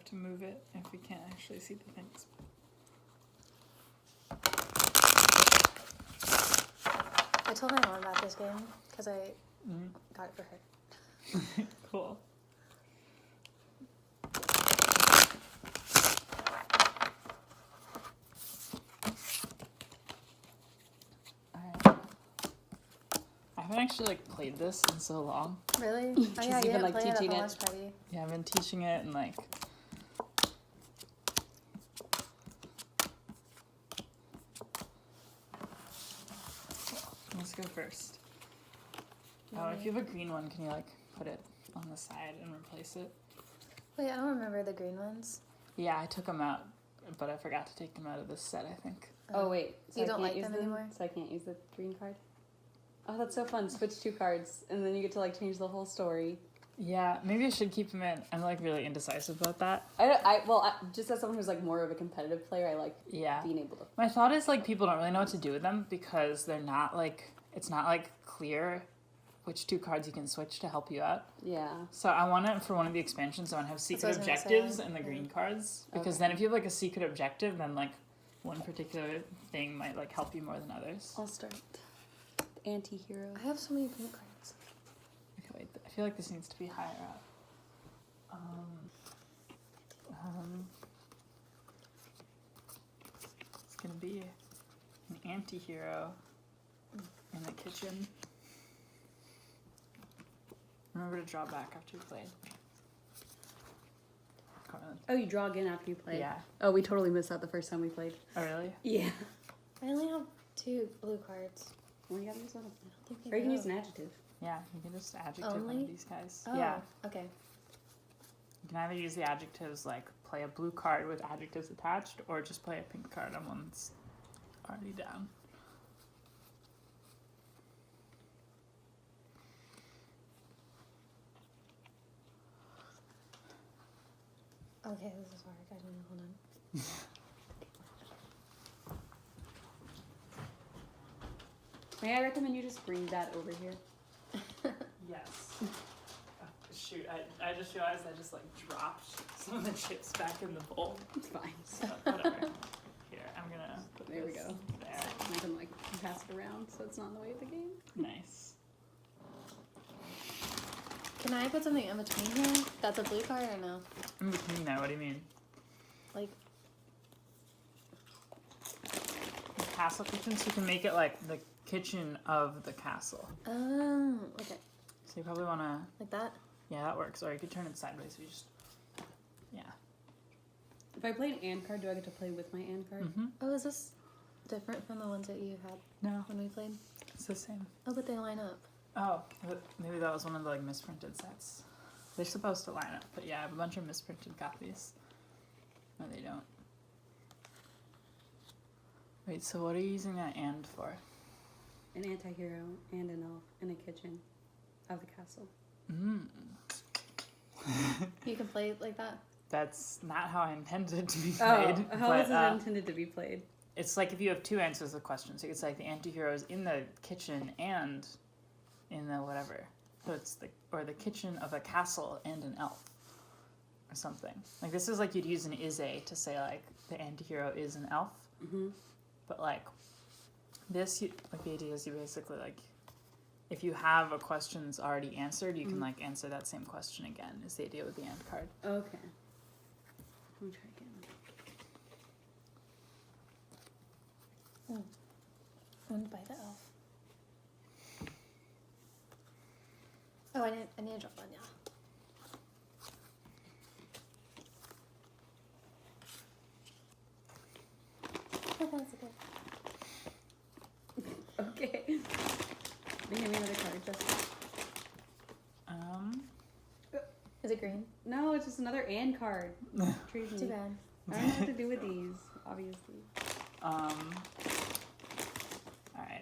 to move it if we can't actually see the things. I told my mom about this game because I got it for her. Cool. Alright. I haven't actually like played this in so long. Really? Oh She's yeah, you even, didn't like, play it at teaching the it. launch party. Yeah, I've been teaching it and like let's go first. Oh, if you have a green one, can you like put it on the side and replace it? Wait, I don't remember the green ones. Yeah, I took them out, but I forgot to take them out of this set, I think. Oh wait, so You I don't can't like use them anymore? So I can't use the green card. Oh, that's so fun! Switch 2 cards, and then you get to like change the whole story. Yeah, maybe I should keep them in. I'm like really indecisive about that. Just as someone who's like more of a competitive player, I like Yeah. being able to. My thought is like people don't really know what to do with them because they're not like, it's not like clear which 2 cards you can switch to help you out. Yeah. So I want it for one of the expansions, I want to have secret what I was gonna objectives say. and the Yeah. green cards. Because Okay. then if you have like a secret objective, then like one particular thing might like help you more than others. I'll start. Anti-hero. I have so many pink cards. Okay, wait, I feel like this needs to be higher up. It's gonna be an anti-hero in the kitchen. Remember to draw back after you played. Carlin. Oh, you draw again after you play. Yeah. Oh, we totally missed that the first time we played. Oh, really? Yeah. I only have 2 blue cards. Well, you gotta use one of them. I don't think Or you can go. use an adjective. Yeah, you can just adjective one Only? of these guys. Oh, Yeah. okay. You can either use the adjectives like play a blue card with adjectives attached, or just play a pink card on one that's already down. Okay, this is hard. I don't know. Hold on. May I recommend you just bring that over here? Yes. Shoot, I just realized I just like dropped some of the chips back in the bowl. It's fine. So whatever. Here, I'm gonna put There we this go. there. And I can like pass it around so it's not in the way of the game. Nice. Can I put something in between here? That's a blue card or no? In between there, what do you mean? Like, The castle kitchen, so you can make it like the kitchen of the castle. oh, okay. So you probably wanna, Like that? yeah, that works. Or you could turn it sideways, so you just, yeah. If I play an and card, do I get to play with my and card? Mm-hmm. Oh, is this different from the ones that you had No, when we played? it's the same. Oh, but they line up. Oh, maybe that was one of the like misprinted sets. They're supposed to line up, but yeah, I have a bunch of misprinted copies. No, they don't. Wait, so what are you using that and for? An anti-hero and an elf in a kitchen of the castle. You can play it like that? That's not how I intended it to be Oh, played. how but, is it intended to be played? it's like if you have 2 answers to the question. So it's like the anti-hero is in the kitchen and in the whatever. So it's the kitchen of a castle and an elf. Or something. Like this is like you'd use an is a to say like the anti-hero is an elf. Mm-hmm. But like this, like the idea is you basically like, if you have a question that's already answered, you can like answer that same question again. Is the idea with the and card? Okay. Let me try again. Owned by the elf. Oh, I need to drop one, yeah. Oh, that's okay. Okay. Then give me another card, Jessica. Is it green? No, it's just another and card. Crazy. Too bad. I don't know what to do with these, obviously. Alright,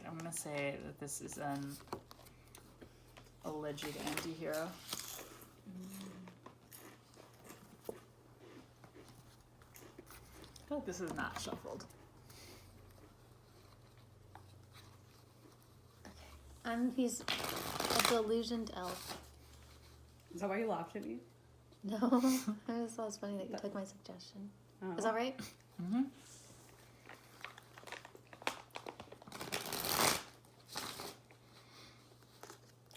I'm gonna say that this is an alleged anti-hero. I feel like this is not shuffled. He's a delusioned elf. Is that why you laughed at me? No, I just thought it was funny that you took my suggestion. Oh. Is that right? Mm-hmm.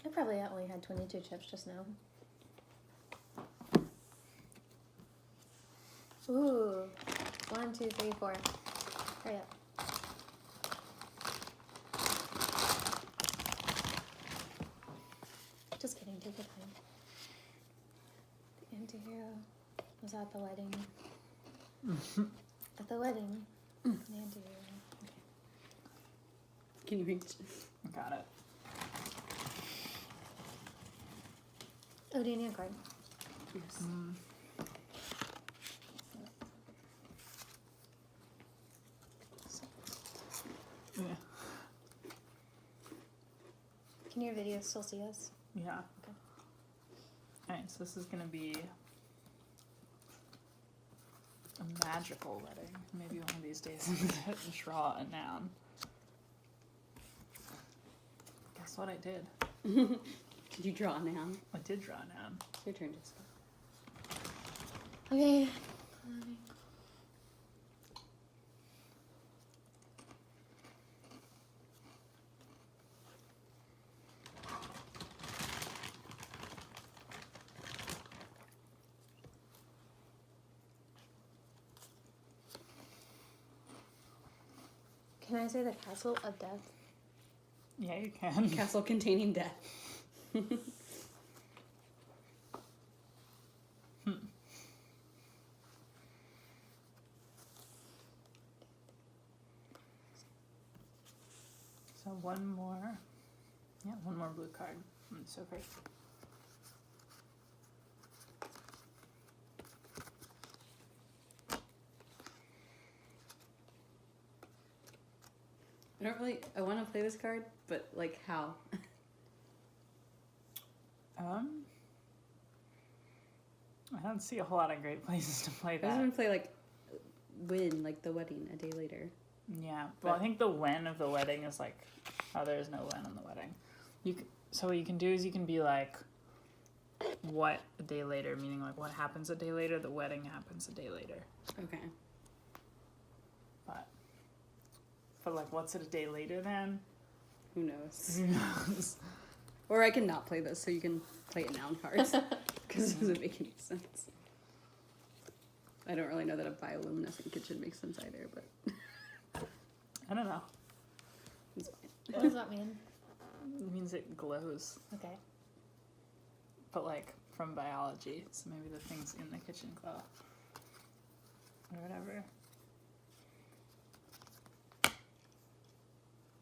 I probably only had 22 chips just now. Ooh. 1, 2, 3, 4. Hurry up. Just kidding, take your time. The anti-hero was at the wedding. At the wedding. The anti-hero. Can you reach? Got it. Oh, do you need a card? Yes. Yeah. Can your video still see us? Yeah. Okay. Alright, so this is gonna be a magical wedding. Maybe one of these days I'm gonna draw a noun. Guess what I did? Did you draw now? I did draw a noun. It's your turn, Jessica. Okay. Can I say the castle of death? Yeah, you can. Castle containing death. So one more. Yeah, one more blue card. So great. I want to play this card, but like how? I don't see a whole lot of great places to play I just that. want to play like win, like the wedding a day later. Yeah, well, I think the when of the wedding is like, oh, there's no when on the wedding. So what you can do is you can be like, what a day later, meaning like what happens a day later, the wedding happens a day later. Okay. But like, what's it a day later then? Who knows? Who knows? Or I can not play this, so you can play it noun cards, because it doesn't make any sense. I don't really know that a bioluminescent kitchen makes sense either, but I don't know. it's fine. What does that mean? It means it glows, Okay. but like from biology. So maybe the things in the kitchen glow. Or whatever.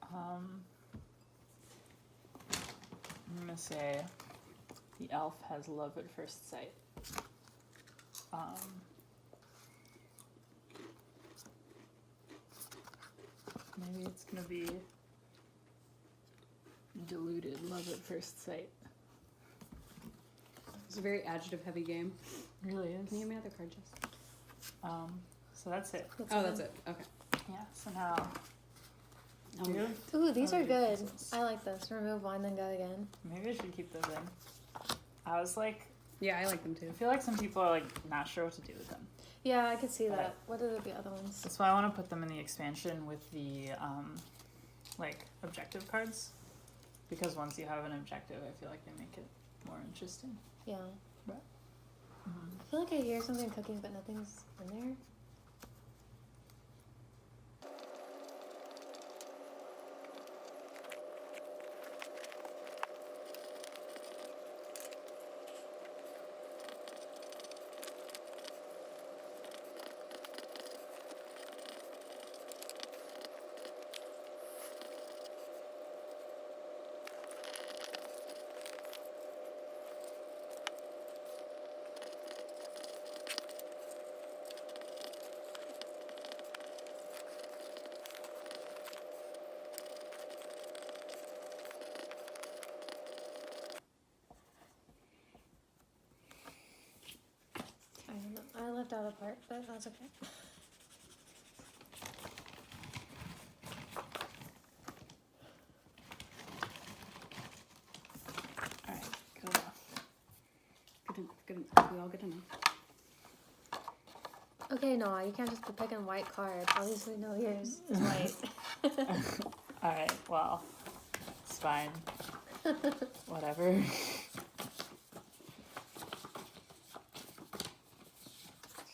I'm gonna say the elf has love at first sight. Maybe it's gonna be deluded love at first sight. It's a very adjective-heavy game. It really is. Can you give me another card, Jess? So that's it. That's it. Okay. Yeah. So now. You? Ooh, these Oh, are yeah, good. pencils. I like this. Remove one, then go again. Maybe I should keep those in. I was like, Yeah, I like them too. I feel like some people are like not sure what to do with them. Yeah, I could see Okay. that. What are the other ones? That's why I want to put them in the expansion with the like objective cards, because once you have an objective, I feel like they make it more interesting. Yeah. Right. I feel like I hear something cooking, but nothing's in there. I don't know. I left out a part, but that's okay. All right, good enough. Good We all get enough. Okay, Noah, you can't just be picking white cards. At least we know yours is white. Alright, well, it's fine. Whatever. If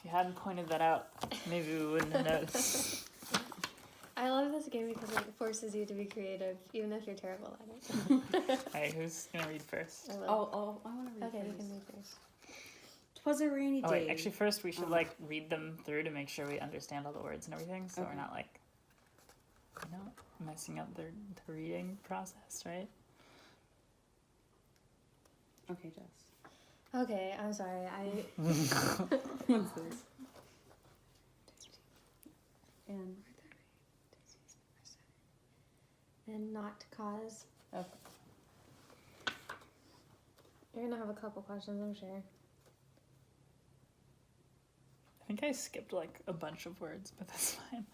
you hadn't pointed that out, maybe we wouldn't have noticed. I love this game because it forces you to be creative, even if you're terrible at it. Alright, who's gonna read first? I will. Oh, I want to read Okay, you first. can read first. 'Twas a rainy day. Oh wait, actually first we should Oh. like read them through to make sure we understand all the words and everything, so we're Okay. not like, messing up the reading process, right? Okay, Jess. Okay, I'm sorry. What's this? And not cause. Okay. You're gonna have a couple questions, I'm sure. I think I skipped like a bunch of words, but that's fine.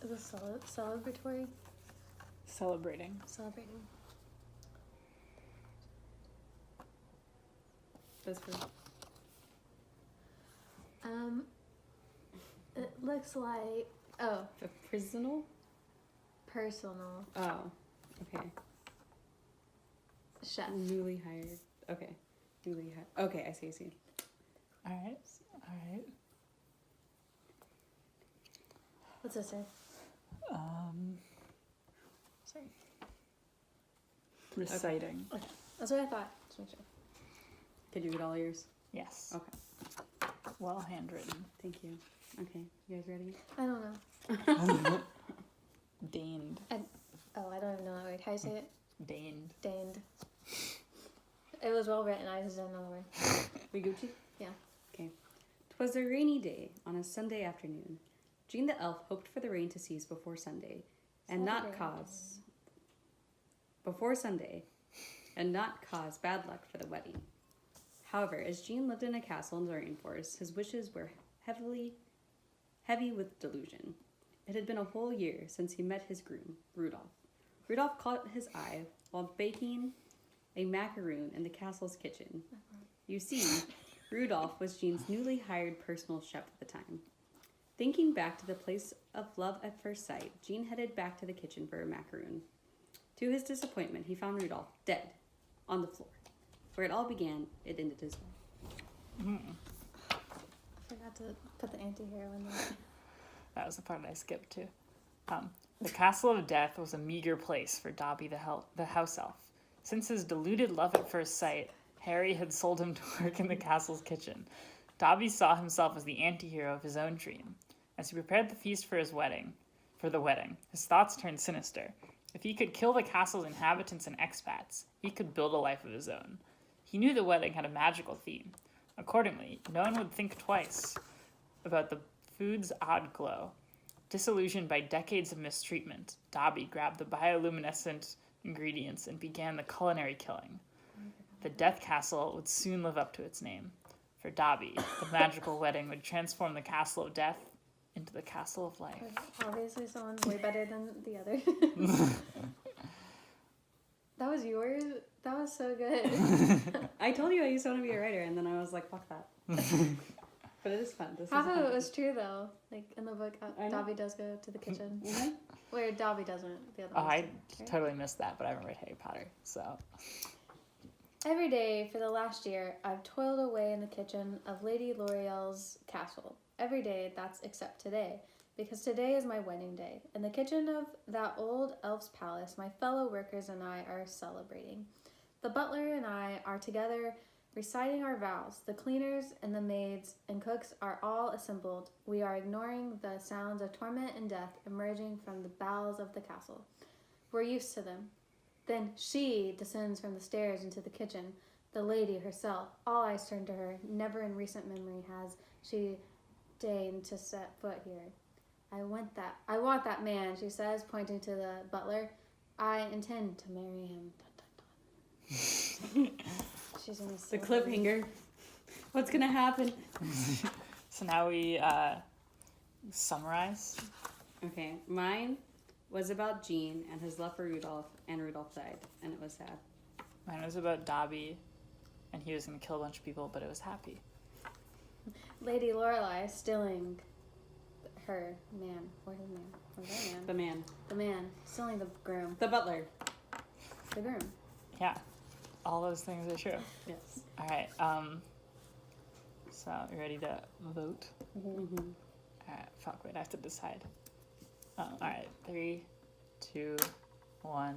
Is this celebratory? Celebrating. Celebrating. That's for It looks like the prisonal. personal Oh, okay. chef. Newly hired. Okay. Newly hired. Okay, I see. Alright. What's this say? Sorry. Reciting. That's what I thought. Just make sure. Could you read all yours? Yes. Okay. Well handwritten. Thank you. Okay, you guys ready? I don't know. Deigned. Oh, I don't even know that word. How you say it? Deigned. Deigned. It was well written. I just didn't know the word. We Gucci? Yeah. Okay. 'Twas a rainy day on a Sunday afternoon. Jean the elf hoped for the rain to cease before Sunday, and not cause bad luck for the wedding. However, as Jean lived in a castle in the rainforest, his wishes were heavy with delusion. It had been a whole year since he met his groom, Rudolph. Rudolph caught his eye while baking a macaroon in the castle's kitchen. You see, Rudolph was Jean's newly hired personal chef at the time. Thinking back to the place of love at first sight, Jean headed back to the kitchen for a macaroon. To his disappointment, he found Rudolph dead on the floor. Where it all began, it ended as well. I forgot to put the anti-hero in there. That was the part I skipped too. The Castle of Death was a meager place for Dobby the house elf. Since his deluded love at first sight, Harry had sold him to work in the castle's kitchen. Dobby saw himself as the anti-hero of his own dream. As he prepared the feast for the wedding, his thoughts turned sinister. If he could kill the castle's inhabitants and expats, he could build a life of his own. He knew the wedding had a magical theme. Accordingly, no one would think twice about the food's odd glow. Disillusioned by decades of mistreatment, Dobby grabbed the bioluminescent ingredients and began the culinary killing. The Death Castle would soon live up to its name. For Dobby, the magical wedding would transform the Castle of Death into the Castle of Life. Obviously, someone's way better than the other. That was yours? That was so good. I told you I used to want to be a writer, and then I was like, fuck that. But it is fun. This Half is of fun. it was true, though. Like, in the book, I know. Dobby does go to the kitchen. Mhm. Where Dobby doesn't. The other Oh, ones I do, right? totally missed that, but I haven't read Harry Potter, so. Every day for the last year, I've toiled away in the kitchen of Lady L'Oreal's castle. Every day, that's except today, because today is my wedding day. In the kitchen of that old elf's palace, my fellow workers and I are celebrating. The butler and I are together reciting our vows. The cleaners and the maids and cooks are all assembled. We are ignoring the sounds of torment and death emerging from the bowels of the castle. We're used to them. Then she descends from the stairs into the kitchen, the lady herself. All eyes turn to her. Never in recent memory has she deigned to set foot here. I want that man, she says, pointing to the butler. I intend to marry him. Dun, dun, dun. She's gonna The say cliffhanger. What's gonna happen? So now we summarize. Okay, mine was about Jean and his love for Rudolph, and Rudolph died, and it was sad. Mine was about Dobby, and he was gonna kill a bunch of people, but it was happy. Lady Lorelai stealing her man, or his man, or their man. The man. The man stealing the groom. The butler. The groom. Yeah, all those things are true. Yes. All right. So you ready to vote? Mm-hmm. All right. Fuck. Wait. I have to decide. All right. 3, 2, 1.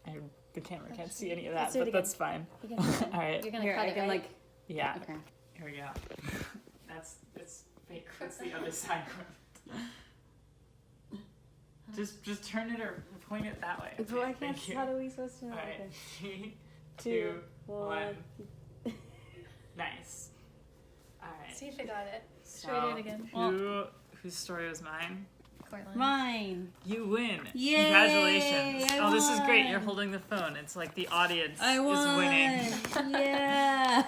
And the camera can't see any of that, Let's do it but again. that's fine. You can cut it. All right. You're gonna Here, cut I it, can right? Yeah. Okay. Here we go. It's fake. That's the other side. Just turn it or point it that way. But I Okay, can't. thank you. How are we supposed to know? All right. Okay. 3, 2, 1. Nice. All right. See if I got it. So, Should we do it again? whose story was mine? Cortland. Mine. You win. Yay! Congratulations. I Oh, this is great. won. You're holding the phone. It's like the audience I won. is winning. Yeah.